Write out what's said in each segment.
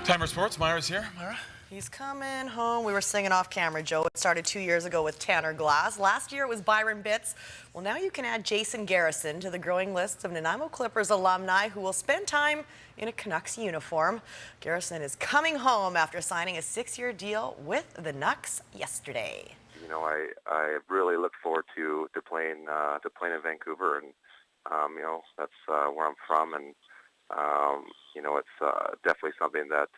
Timer Sports, Myra's here. Myra? He's coming home. We were singing off camera, Joe. It started 2 years ago with Tanner Glass. Last year it was Byron Bitts. Well, now you can add Jason Garrison to the growing list of Nanaimo Clippers alumni who will spend time in a Canucks uniform. Garrison is coming home after signing a 6-year deal with the Canucks yesterday. You know, I really look forward to playing in Vancouver, and you know, that's where I'm from, and you know, it's definitely something that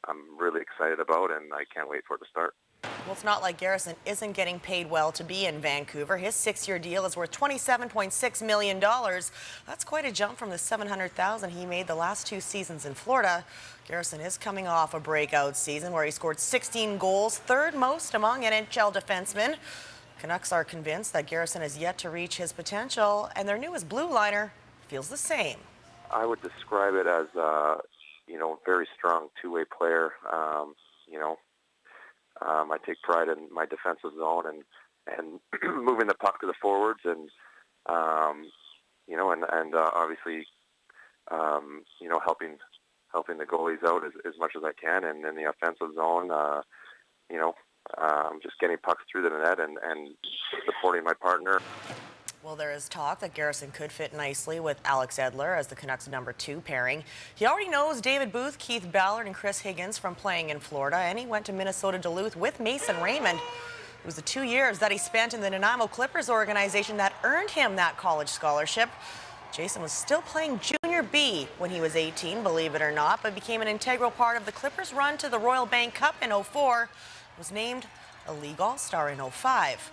I'm really excited about, and I can't wait for it to start. Well, it's not like Garrison isn't getting paid well to be in Vancouver. His 6-year deal is worth $27.6 million. That's quite a jump from the $700,000 he made the last 2 seasons in Florida. Garrison is coming off a breakout season where he scored 16 goals, third most among NHL defensemen. Canucks are convinced that Garrison has yet to reach his potential, and their newest blue liner feels the same. I would describe it as you know, very strong two-way player. You know, I take pride in my defensive zone and moving the puck to the forwards, and you know, and obviously you know, helping the goalies out as much as I can, and in the offensive zone, you know, just getting pucks through the net and supporting my partner. Well, there is talk that Garrison could fit nicely with Alex Edler as the Canucks' #2 pairing. He already knows David Booth, Keith Ballard, and Chris Higgins from playing in Florida, and he went to Minnesota Duluth with Mason Raymond. It was the 2 years that he spent in the Nanaimo Clippers organization that earned him that college scholarship. Jason was still playing Junior B when he was 18, believe it or not, but became an integral part of the Clippers' run to the Royal Bank Cup in '04. Was named a League All-Star in '05.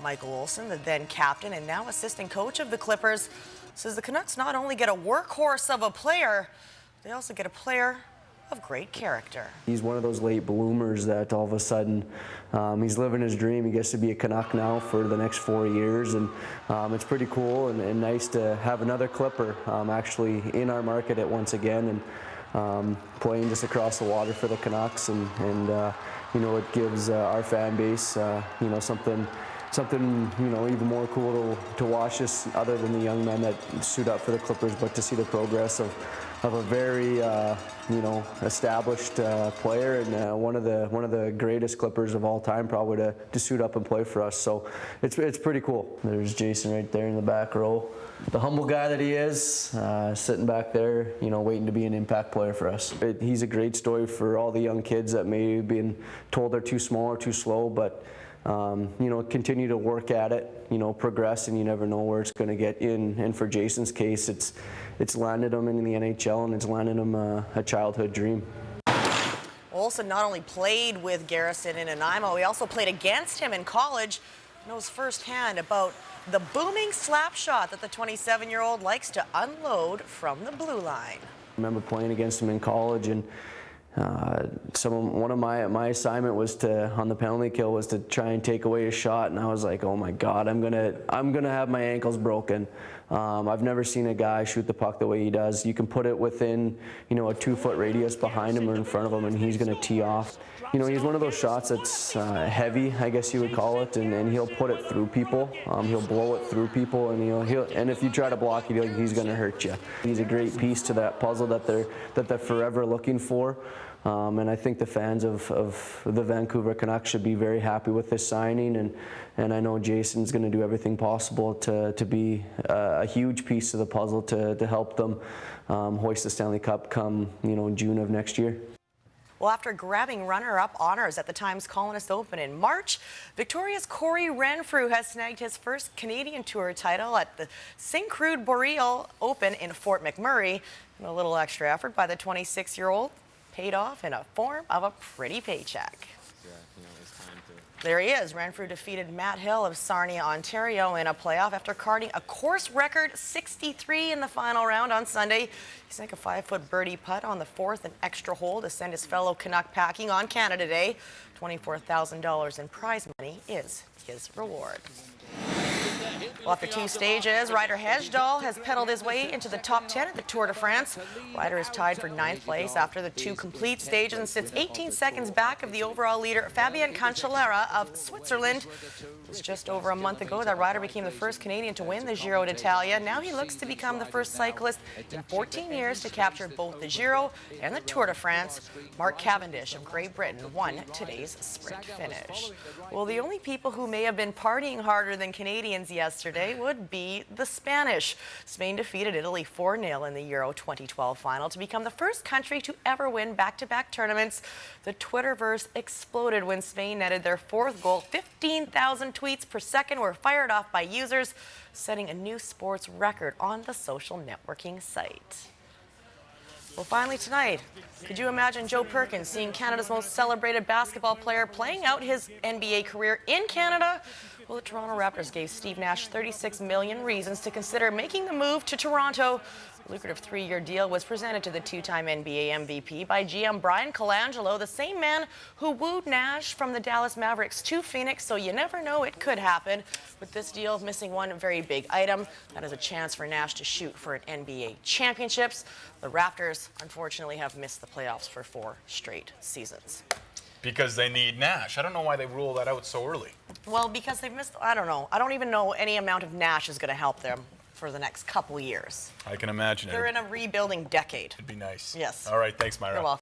Michael Olson, the then captain and now assistant coach of the Clippers, says the Canucks not only get a workhorse of a player, they also get a player of great character. He's one of those late bloomers that all of a sudden he's living his dream. He gets to be a Canuck now for the next 4 years, and it's pretty cool and nice to have another Clipper actually in our market at once again, and playing just across the water for the Canucks, and you know, it gives our fan base you know, something you know, even more cool to watch this, other than the young men that suit up for the Clippers, but to see the progress of a very you know, established player, and one of the greatest Clippers of all time, probably to suit up and play for us. So it's pretty cool. There's Jason right there in the back row, the humble guy that he is, sitting back there, you know, waiting to be an impact player for us. He's a great story for all the young kids that may have been told they're too small or too slow, but you know, continue to work at it, you know, progress, and you never know where it's going to get in. And for Jason's case, it's landed him in the NHL, and it's landed him a childhood dream. Olson not only played with Garrison in Nanaimo, he also played against him in college. Knows firsthand about the booming slap shot that the 27-year-old likes to unload from the blue line. I remember playing against him in college, and one of my assignment was on the penalty kill was to try and take away his shot, and I was like, oh my God, I'm gonna have my ankles broken. I've never seen a guy shoot the puck the way he does. You can put it within, you know, a 2-foot radius behind him or in front of him, and he's gonna tee off. You know, he's one of those shots that's heavy, I guess you would call it, and he'll put it through people. He'll blow it through people, and and if you try to block it, he's gonna hurt you. He's a great piece to that puzzle that they're forever looking for. And I think the fans of the Vancouver Canucks should be very happy with this signing, and I know Jason's going to do everything possible to be a huge piece of the puzzle to help them hoist the Stanley Cup come, you know, June of next year. Well, after grabbing runner-up honors at the Times Colonist Open in March, Victoria's Cory Renfrew has snagged his first Canadian Tour title at the Syncrude Boreal Open in Fort McMurray. And a little extra effort by the 26-year-old paid off in a form of a pretty paycheck. Yeah, you know, it's time to... There he is. Renfrew defeated Matt Hill of Sarnia, Ontario in a playoff after carding a course record 63 in the final round on Sunday. He sank a 5-foot birdie putt on the 4th and extra hole to send his fellow Canuck packing on Canada Day. $24,000 in prize money is his reward. Well, after 2 stages, Ryder Hesjedal has pedaled his way into the top 10 at the Tour de France. Ryder is tied for 9th place after the 2 complete stages and sits 18 seconds back of the overall leader, Fabien Cancellara of Switzerland. It was just over a month ago that Ryder became the first Canadian to win the Giro d'Italia. Now he looks to become the first cyclist in 14 years to capture both the Giro and the Tour de France. Mark Cavendish of Great Britain won today's sprint finish. Well, the only people who may have been partying harder than Canadians yesterday would be the Spanish. Spain defeated Italy 4-0 in the Euro 2012 final to become the first country to ever win back-to-back tournaments. The Twitterverse exploded when Spain netted their 4th goal. 15,000 tweets per second were fired off by users, setting a new sports record on the social networking site. Well, finally tonight, could you imagine Joe Perkins seeing Canada's most celebrated basketball player playing out his NBA career in Canada? Well, the Toronto Raptors gave Steve Nash 36 million reasons to consider making the move to Toronto. A lucrative 3-year deal was presented to the 2-time NBA MVP by GM Brian Colangelo, the same man who wooed Nash from the Dallas Mavericks to Phoenix, so you never know, it could happen. With this deal missing one very big item, that is a chance for Nash to shoot for an NBA championships. The Raptors, unfortunately, have missed the playoffs for 4 straight seasons. Because they need Nash. I don't know why they rule that out so early. Well, because they've missed, I don't know. I don't even know any amount of Nash is going to help them for the next couple years. I can imagine it. They're in a rebuilding decade. It'd be nice. Yes. All right, thanks, Myra. You're welcome.